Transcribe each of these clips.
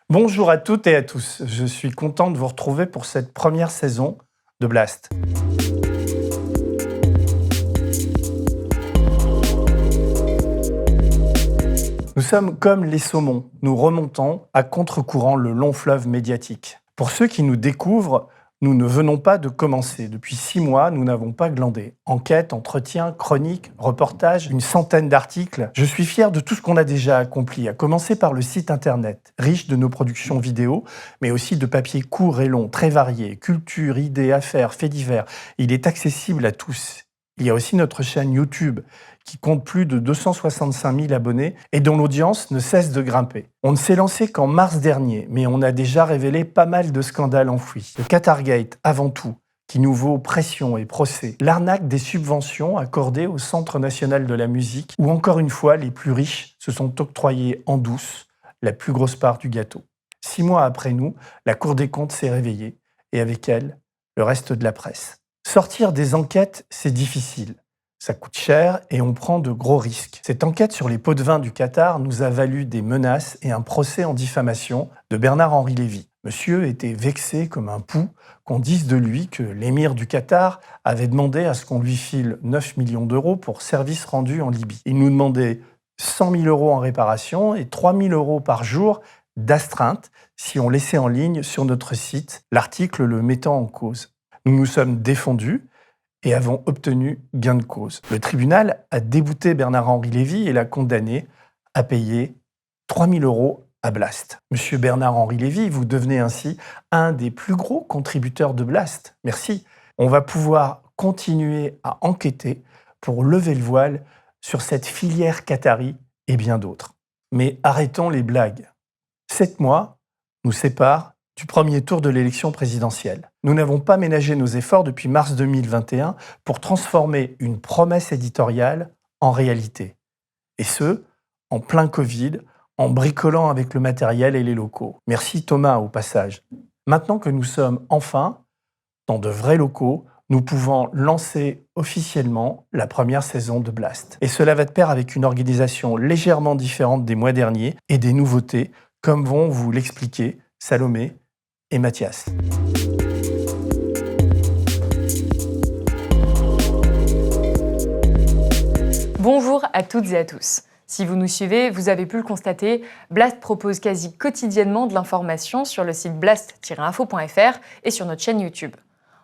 Bonjour à toutes et à tous, je suis content de vous retrouver pour cette première saison de Blast. Nous sommes comme les saumons, nous remontons à contre-courant le long fleuve médiatique. Pour ceux qui nous découvrent, nous ne venons pas de commencer. Depuis 6 mois, nous n'avons pas glandé. Enquêtes, entretiens, chroniques, reportages, une centaine d'articles. Je suis fier de tout ce qu'on a déjà accompli, à commencer par le site internet, riche de nos productions vidéo, mais aussi de papiers courts et longs, très variés, culture, idées, affaires, faits divers. Il est accessible à tous. Il y a aussi notre chaîne YouTube, qui compte plus de 265 000 abonnés et dont l'audience ne cesse de grimper. On ne s'est lancé qu'en mars dernier, mais on a déjà révélé pas mal de scandales enfouis. Le Qatargate, avant tout, qui nous vaut pression et procès. L'arnaque des subventions accordées au Centre national de la musique, où encore une fois, les plus riches se sont octroyés en douce la plus grosse part du gâteau. 6 mois après nous, la Cour des comptes s'est réveillée, et avec elle, le reste de la presse. Sortir des enquêtes, c'est difficile. Ça coûte cher et on prend de gros risques. Cette enquête sur les pots de vin du Qatar nous a valu des menaces et un procès en diffamation de Bernard-Henri Lévy. Monsieur était vexé comme un pou qu'on dise de lui que l'émir du Qatar avait demandé à ce qu'on lui file 9 millions d'euros pour services rendus en Libye. Il nous demandait 100 000 euros en réparation et 3 000 euros par jour d'astreinte si on laissait en ligne sur notre site l'article le mettant en cause. Nous nous sommes défendus et avons obtenu gain de cause. Le tribunal a débouté Bernard-Henri Lévy et l'a condamné à payer 3 000 euros à Blast. Monsieur Bernard-Henri Lévy, vous devenez ainsi un des plus gros contributeurs de Blast. Merci. On va pouvoir continuer à enquêter pour lever le voile sur cette filière qatari et bien d'autres. Mais arrêtons les blagues. 7 mois nous séparent du premier tour de l'élection présidentielle. Nous n'avons pas ménagé nos efforts depuis mars 2021 pour transformer une promesse éditoriale en réalité. Et ce, en plein Covid, en bricolant avec le matériel et les locaux. Merci Thomas au passage. Maintenant que nous sommes enfin dans de vrais locaux, nous pouvons lancer officiellement la première saison de Blast. Et cela va de pair avec une organisation légèrement différente des mois derniers et des nouveautés, comme vont vous l'expliquer Salomé et Mathias. Bonjour à toutes et à tous. Si vous nous suivez, vous avez pu le constater, Blast propose quasi quotidiennement de l'information sur le site blast-info.fr et sur notre chaîne YouTube.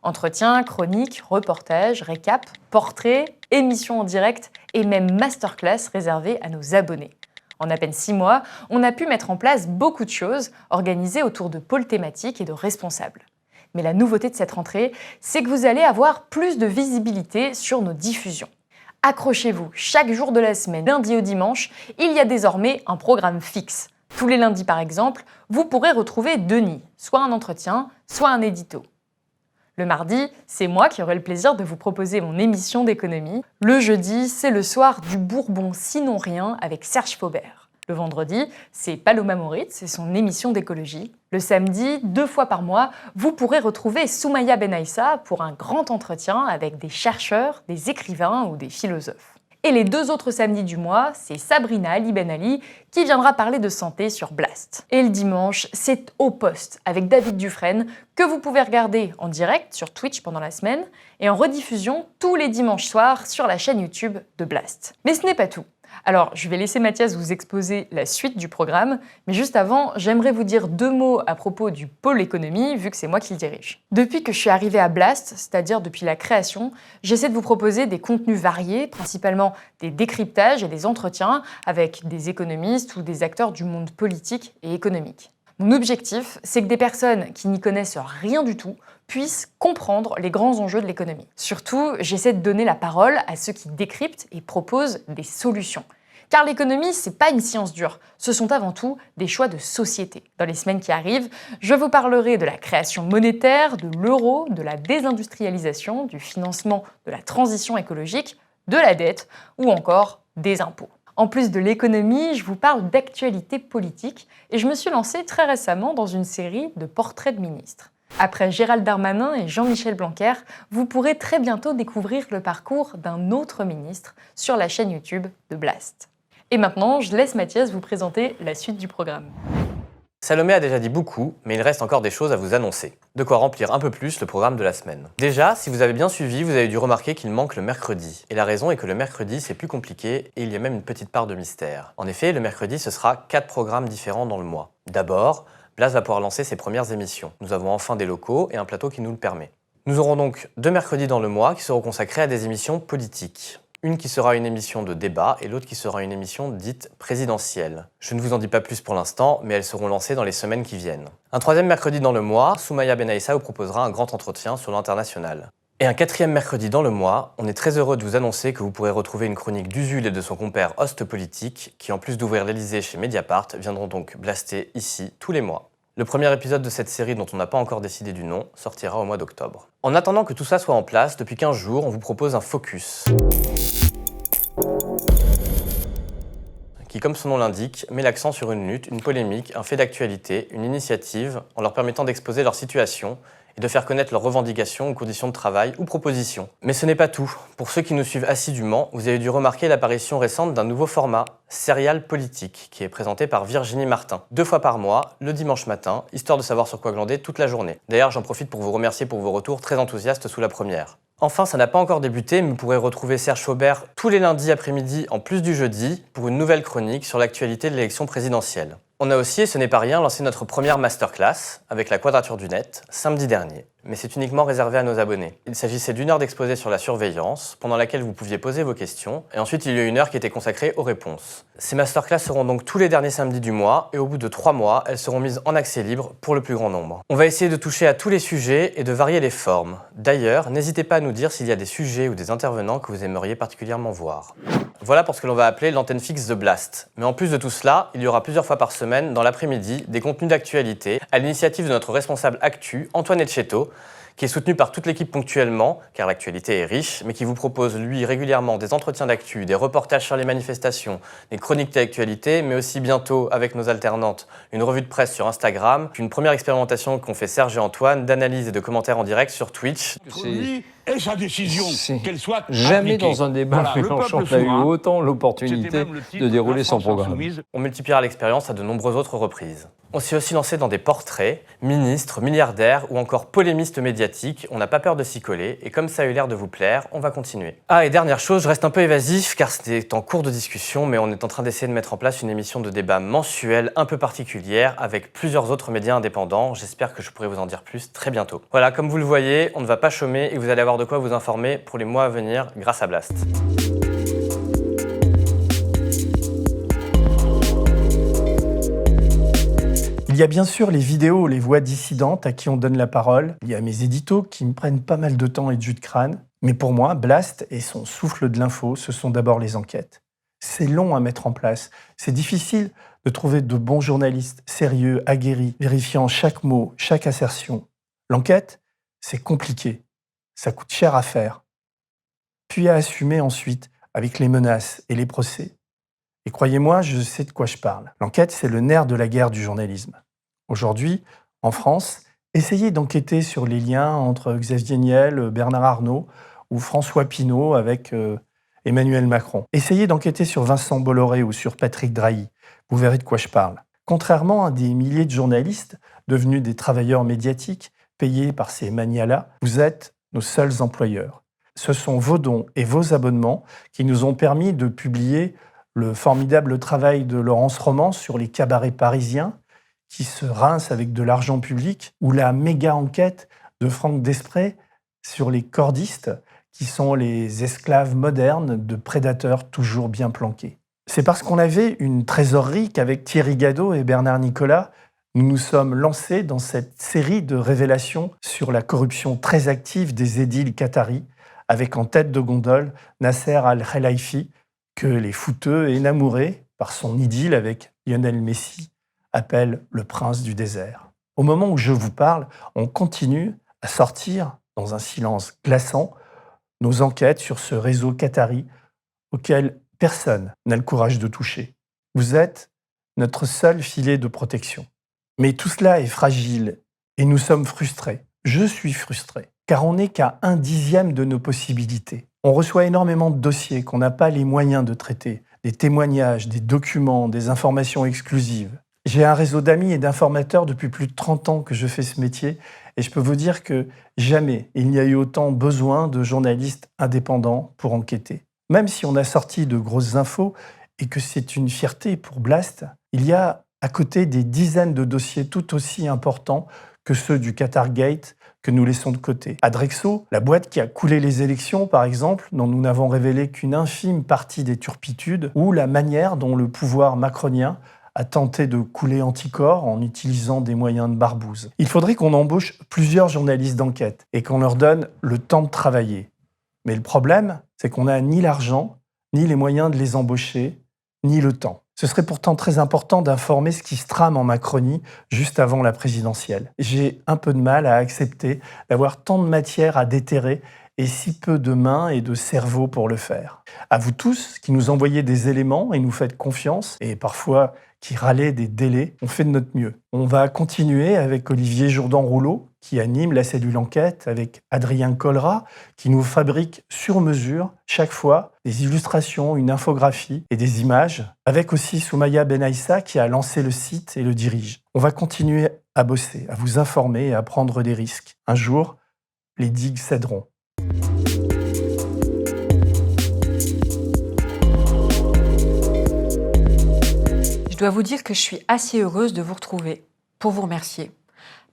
Entretiens, chroniques, reportages, récaps, portraits, émissions en direct et même masterclass réservées à nos abonnés. En à peine 6 mois, on a pu mettre en place beaucoup de choses organisées autour de pôles thématiques et de responsables. Mais la nouveauté de cette rentrée, c'est que vous allez avoir plus de visibilité sur nos diffusions. Accrochez-vous, chaque jour de la semaine, lundi au dimanche, il y a désormais un programme fixe. Tous les lundis par exemple, vous pourrez retrouver Denis, soit un entretien, soit un édito. Le mardi, c'est moi qui aurai le plaisir de vous proposer mon émission d'économie. Le jeudi, c'est le soir du Bourbon sinon rien avec Serge Faubert. Le vendredi, c'est Paloma Moritz et son émission d'écologie. Le samedi, 2 fois par mois, vous pourrez retrouver Soumaya Benaïssa pour un grand entretien avec des chercheurs, des écrivains ou des philosophes. Et les 2 autres samedis du mois, c'est Sabrina Ali Ben Ali qui viendra parler de santé sur Blast. Et le dimanche, c'est Au Poste avec David Dufresne que vous pouvez regarder en direct sur Twitch pendant la semaine et en rediffusion tous les dimanches soirs sur la chaîne YouTube de Blast. Mais ce n'est pas tout. Alors, je vais laisser Mathias vous exposer la suite du programme, mais juste avant, j'aimerais vous dire 2 mots à propos du pôle économie, vu que c'est moi qui le dirige. Depuis que je suis arrivée à Blast, c'est-à-dire depuis la création, j'essaie de vous proposer des contenus variés, principalement des décryptages et des entretiens avec des économistes ou des acteurs du monde politique et économique. Mon objectif, c'est que des personnes qui n'y connaissent rien du tout puissent comprendre les grands enjeux de l'économie. Surtout, j'essaie de donner la parole à ceux qui décryptent et proposent des solutions. Car l'économie, c'est pas une science dure, ce sont avant tout des choix de société. Dans les semaines qui arrivent, je vous parlerai de la création monétaire, de l'euro, de la désindustrialisation, du financement de la transition écologique, de la dette ou encore des impôts. En plus de l'économie, je vous parle d'actualité politique et je me suis lancée très récemment dans une série de portraits de ministres. Après Gérald Darmanin et Jean-Michel Blanquer, vous pourrez très bientôt découvrir le parcours d'un autre ministre sur la chaîne YouTube de Blast. Et maintenant, je laisse Mathias vous présenter la suite du programme. Salomé a déjà dit beaucoup, mais il reste encore des choses à vous annoncer. De quoi remplir un peu plus le programme de la semaine. Déjà, si vous avez bien suivi, vous avez dû remarquer qu'il manque le mercredi. Et la raison est que le mercredi, c'est plus compliqué et il y a même une petite part de mystère. En effet, le mercredi, ce sera 4 programmes différents dans le mois. D'abord, Blast va pouvoir lancer ses premières émissions. Nous avons enfin des locaux et un plateau qui nous le permet. Nous aurons donc 2 mercredis dans le mois qui seront consacrés à des émissions politiques. Une qui sera une émission de débat et l'autre qui sera une émission dite présidentielle. Je ne vous en dis pas plus pour l'instant, mais elles seront lancées dans les semaines qui viennent. Un 3e mercredi dans le mois, Soumaya Benaïssa vous proposera un grand entretien sur l'international. Et un 4e mercredi dans le mois, on est très heureux de vous annoncer que vous pourrez retrouver une chronique d'Usul et de son compère Host Politique, qui en plus d'ouvrir l'Elysée chez Mediapart, viendront donc blaster ici tous les mois. Le premier épisode de cette série, dont on n'a pas encore décidé du nom, sortira au mois d'octobre. En attendant que tout ça soit en place, depuis 15 jours, on vous propose un focus. Qui, comme son nom l'indique, met l'accent sur une lutte, une polémique, un fait d'actualité, une initiative, en leur permettant d'exposer leur situation et de faire connaître leurs revendications ou conditions de travail ou propositions. Mais ce n'est pas tout. Pour ceux qui nous suivent assidûment, vous avez dû remarquer l'apparition récente d'un nouveau format, Serial Politique, qui est présenté par Virginie Martin. 2 fois par mois, le dimanche matin, histoire de savoir sur quoi glander toute la journée. D'ailleurs, j'en profite pour vous remercier pour vos retours très enthousiastes sous la première. Enfin, ça n'a pas encore débuté, mais vous pourrez retrouver Serge Faubert tous les lundis après-midi en plus du jeudi pour une nouvelle chronique sur l'actualité de l'élection présidentielle. On a aussi, et ce n'est pas rien, lancé notre première masterclass avec la Quadrature du Net samedi dernier. Mais c'est uniquement réservé à nos abonnés. Il s'agissait d'1 heure d'exposé sur la surveillance, pendant laquelle vous pouviez poser vos questions, et ensuite il y a eu 1 heure qui était consacrée aux réponses. Ces masterclass seront donc tous les derniers samedis du mois, et au bout de 3 mois, elles seront mises en accès libre pour le plus grand nombre. On va essayer de toucher à tous les sujets et de varier les formes. D'ailleurs, n'hésitez pas à nous dire s'il y a des sujets ou des intervenants que vous aimeriez particulièrement voir. Voilà pour ce que l'on va appeler l'antenne fixe de Blast. Mais en plus de tout cela, il y aura plusieurs fois par semaine, dans l'après-midi, des contenus d'actualité, à l'initiative de notre responsable Actu, Antoine Etcheto, qui est soutenu par toute l'équipe ponctuellement, car l'actualité est riche, mais qui vous propose, lui, régulièrement des entretiens d'actu, des reportages sur les manifestations, des chroniques d'actualité, mais aussi bientôt, avec nos alternantes, une revue de presse sur Instagram, puis une première expérimentation qu'ont fait Serge et Antoine d'analyse et de commentaires en direct sur Twitch. Lui et sa décision, qu'elle soit jamais appliquée. dans un débat Voilà, le Mélenchon peuple n'a eu souverain, autant c'était l'opportunité même le titre de dérouler La son France programme. insoumise. On multipliera l'expérience à de nombreuses autres reprises. On s'est aussi lancé dans des portraits, ministres, milliardaires ou encore polémistes médiatiques. On n'a pas peur de s'y coller et comme ça a eu l'air de vous plaire, on va continuer. Ah et dernière chose, je reste un peu évasif car c'était en cours de discussion, mais on est en train d'essayer de mettre en place une émission de débat mensuelle un peu particulière avec plusieurs autres médias indépendants. J'espère que je pourrai vous en dire plus très bientôt. Voilà, comme vous le voyez, on ne va pas chômer et vous allez avoir de quoi vous informer pour les mois à venir grâce à Blast. Il y a bien sûr les vidéos, les voix dissidentes à qui on donne la parole. Il y a mes éditos qui me prennent pas mal de temps et de jus de crâne. Mais pour moi, Blast et son souffle de l'info, ce sont d'abord les enquêtes. C'est long à mettre en place. C'est difficile de trouver de bons journalistes sérieux, aguerris, vérifiant chaque mot, chaque assertion. L'enquête, c'est compliqué. Ça coûte cher à faire. Puis à assumer ensuite avec les menaces et les procès. Et croyez-moi, je sais de quoi je parle. L'enquête, c'est le nerf de la guerre du journalisme. Aujourd'hui, en France, essayez d'enquêter sur les liens entre Xavier Niel, Bernard Arnault ou François Pinault avec Emmanuel Macron. Essayez d'enquêter sur Vincent Bolloré ou sur Patrick Drahi. Vous verrez de quoi je parle. Contrairement à des milliers de journalistes devenus des travailleurs médiatiques payés par ces manias-là, vous êtes nos seuls employeurs. Ce sont vos dons et vos abonnements qui nous ont permis de publier le formidable travail de Laurence Romans sur les cabarets parisiens qui se rincent avec de l'argent public, ou la méga-enquête de Franck Desprez sur les cordistes qui sont les esclaves modernes de prédateurs toujours bien planqués. C'est parce qu'on avait une trésorerie qu'avec Thierry Gadot et Bernard Nicolas, nous nous sommes lancés dans cette série de révélations sur la corruption très active des édiles qataris, avec en tête de gondole Nasser Al-Khelaifi, que les fouteux énamourés par son idylle avec Lionel Messi appellent le prince du désert. Au moment où je vous parle, on continue à sortir, dans un silence glaçant, nos enquêtes sur ce réseau qatari auquel personne n'a le courage de toucher. Vous êtes notre seul filet de protection. Mais tout cela est fragile et nous sommes frustrés. Je suis frustré, car on n'est qu'à 1/10 de nos possibilités. On reçoit énormément de dossiers qu'on n'a pas les moyens de traiter, des témoignages, des documents, des informations exclusives. J'ai un réseau d'amis et d'informateurs depuis plus de 30 ans que je fais ce métier et je peux vous dire que jamais il n'y a eu autant besoin de journalistes indépendants pour enquêter. Même si on a sorti de grosses infos et que c'est une fierté pour Blast, il y a à côté des dizaines de dossiers tout aussi importants que ceux du Qatargate que nous laissons de côté. À Drexo, la boîte qui a coulé les élections, par exemple, dont nous n'avons révélé qu'une infime partie des turpitudes, ou la manière dont le pouvoir macronien a tenté de couler Anticor en utilisant des moyens de barbouze. Il faudrait qu'on embauche plusieurs journalistes d'enquête et qu'on leur donne le temps de travailler. Mais le problème, c'est qu'on n'a ni l'argent, ni les moyens de les embaucher, ni le temps. Ce serait pourtant très important d'informer ce qui se trame en Macronie juste avant la présidentielle. J'ai un peu de mal à accepter d'avoir tant de matière à déterrer et si peu de mains et de cerveaux pour le faire. À vous tous qui nous envoyez des éléments et nous faites confiance, et parfois qui râlez des délais, on fait de notre mieux. On va continuer avec Olivier Jourdan-Rouleau, qui anime la cellule enquête, avec Adrien Collera, qui nous fabrique sur mesure, chaque fois, des illustrations, une infographie et des images, avec aussi Soumaya Benaïssa, qui a lancé le site et le dirige. On va continuer à bosser, à vous informer et à prendre des risques. Un jour, les digues céderont. Je dois vous dire que je suis assez heureuse de vous retrouver pour vous remercier.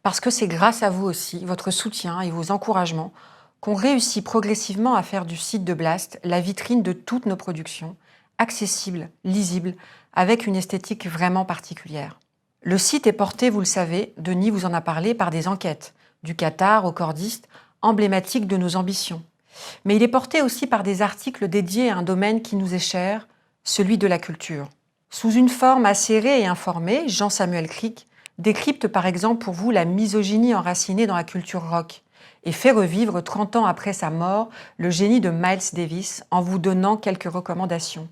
Parce que c'est grâce à vous aussi, votre soutien et vos encouragements, qu'on réussit progressivement à faire du site de Blast la vitrine de toutes nos productions, accessible, lisible, avec une esthétique vraiment particulière. Le site est porté, vous le savez, Denis vous en a parlé, par des enquêtes, du Qatar au cordiste, emblématiques de nos ambitions. Mais il est porté aussi par des articles dédiés à un domaine qui nous est cher, celui de la culture. Sous une forme acérée et informée, Jean-Samuel Crick décrypte par exemple pour vous la misogynie enracinée dans la culture rock et fait revivre 30 ans après sa mort le génie de Miles Davis en vous donnant quelques recommandations.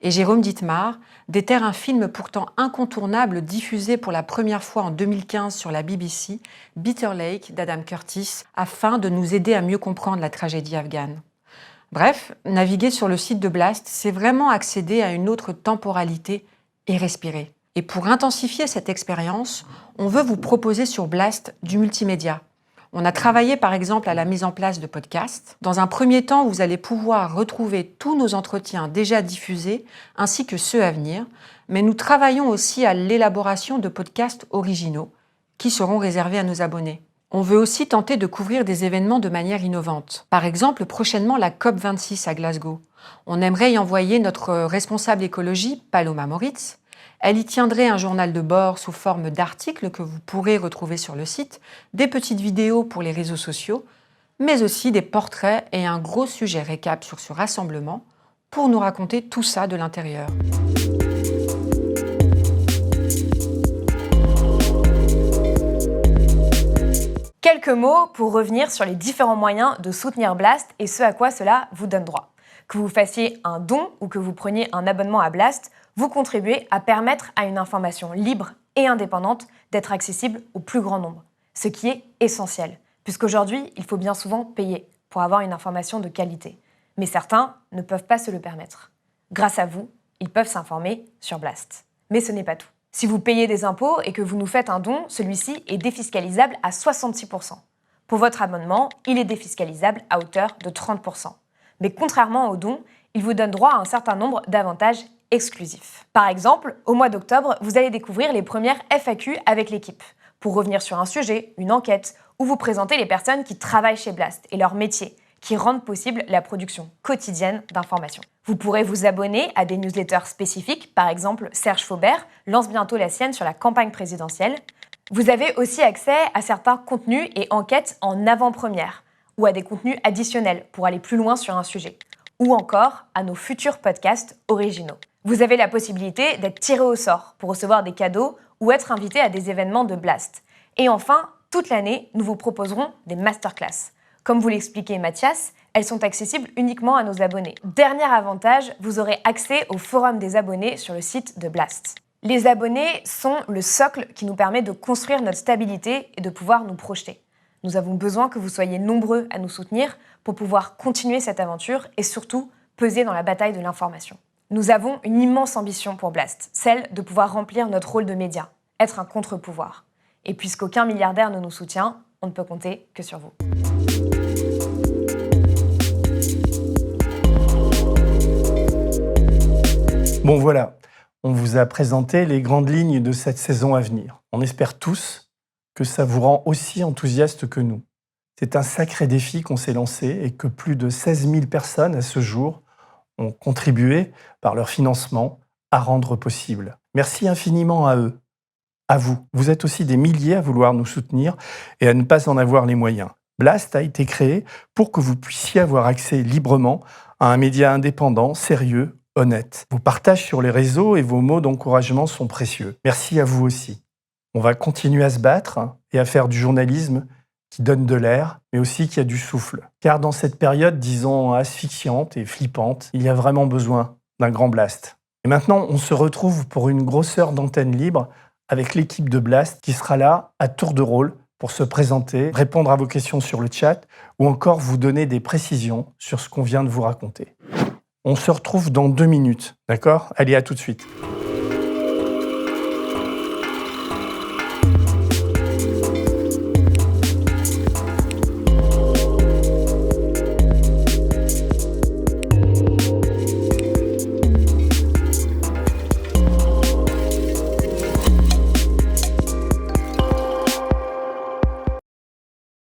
Et Jérôme Dittmar déterre un film pourtant incontournable diffusé pour la première fois en 2015 sur la BBC, Bitter Lake d'Adam Curtis, afin de nous aider à mieux comprendre la tragédie afghane. Bref, naviguer sur le site de Blast, c'est vraiment accéder à une autre temporalité et respirer. Et pour intensifier cette expérience, on veut vous proposer sur Blast du multimédia. On a travaillé par exemple à la mise en place de podcasts. Dans un premier temps, vous allez pouvoir retrouver tous nos entretiens déjà diffusés, ainsi que ceux à venir, mais nous travaillons aussi à l'élaboration de podcasts originaux, qui seront réservés à nos abonnés. On veut aussi tenter de couvrir des événements de manière innovante. Par exemple, prochainement la COP26 à Glasgow. On aimerait y envoyer notre responsable écologie, Paloma Moritz. Elle y tiendrait un journal de bord sous forme d'articles que vous pourrez retrouver sur le site, des petites vidéos pour les réseaux sociaux, mais aussi des portraits et un gros sujet récap sur ce rassemblement pour nous raconter tout ça de l'intérieur. Quelques mots pour revenir sur les différents moyens de soutenir Blast et ce à quoi cela vous donne droit. Que vous fassiez un don ou que vous preniez un abonnement à Blast, vous contribuez à permettre à une information libre et indépendante d'être accessible au plus grand nombre. Ce qui est essentiel, puisqu'aujourd'hui, il faut bien souvent payer pour avoir une information de qualité. Mais certains ne peuvent pas se le permettre. Grâce à vous, ils peuvent s'informer sur Blast. Mais ce n'est pas tout. Si vous payez des impôts et que vous nous faites un don, celui-ci est défiscalisable à 66%. Pour votre abonnement, il est défiscalisable à hauteur de 30%. Mais contrairement au don, il vous donne droit à un certain nombre d'avantages exclusifs. Par exemple, au mois d'octobre, vous allez découvrir les premières FAQ avec l'équipe, pour revenir sur un sujet, une enquête, ou vous présenter les personnes qui travaillent chez Blast et leur métier, qui rendent possible la production quotidienne d'informations. Vous pourrez vous abonner à des newsletters spécifiques, par exemple Serge Faubert lance bientôt la sienne sur la campagne présidentielle. Vous avez aussi accès à certains contenus et enquêtes en avant-première, ou à des contenus additionnels pour aller plus loin sur un sujet, ou encore à nos futurs podcasts originaux. Vous avez la possibilité d'être tiré au sort pour recevoir des cadeaux ou être invité à des événements de Blast. Et enfin, toute l'année, nous vous proposerons des masterclass. Comme vous l'expliquait Mathias, elles sont accessibles uniquement à nos abonnés. Dernier avantage, vous aurez accès au forum des abonnés sur le site de Blast. Les abonnés sont le socle qui nous permet de construire notre stabilité et de pouvoir nous projeter. Nous avons besoin que vous soyez nombreux à nous soutenir pour pouvoir continuer cette aventure et surtout peser dans la bataille de l'information. Nous avons une immense ambition pour Blast, celle de pouvoir remplir notre rôle de média, être un contre-pouvoir. Et puisqu'aucun milliardaire ne nous soutient, on ne peut compter que sur vous. Bon voilà, on vous a présenté les grandes lignes de cette saison à venir. On espère tous que ça vous rend aussi enthousiaste que nous. C'est un sacré défi qu'on s'est lancé et que plus de 16 000 personnes à ce jour ont contribué par leur financement à rendre possible. Merci infiniment à eux, à vous. Vous êtes aussi des milliers à vouloir nous soutenir et à ne pas en avoir les moyens. Blast a été créé pour que vous puissiez avoir accès librement à un média indépendant, sérieux, honnête. Vos partages sur les réseaux et vos mots d'encouragement sont précieux. Merci à vous aussi. On va continuer à se battre et à faire du journalisme qui donne de l'air, mais aussi qui a du souffle. Car dans cette période, disons, asphyxiante et flippante, il y a vraiment besoin d'un grand Blast. Et maintenant, on se retrouve pour une grosse heure d'antenne libre avec l'équipe de Blast qui sera là à tour de rôle pour se présenter, répondre à vos questions sur le chat ou encore vous donner des précisions sur ce qu'on vient de vous raconter. On se retrouve dans 2 minutes, d'accord ? Allez, à tout de suite.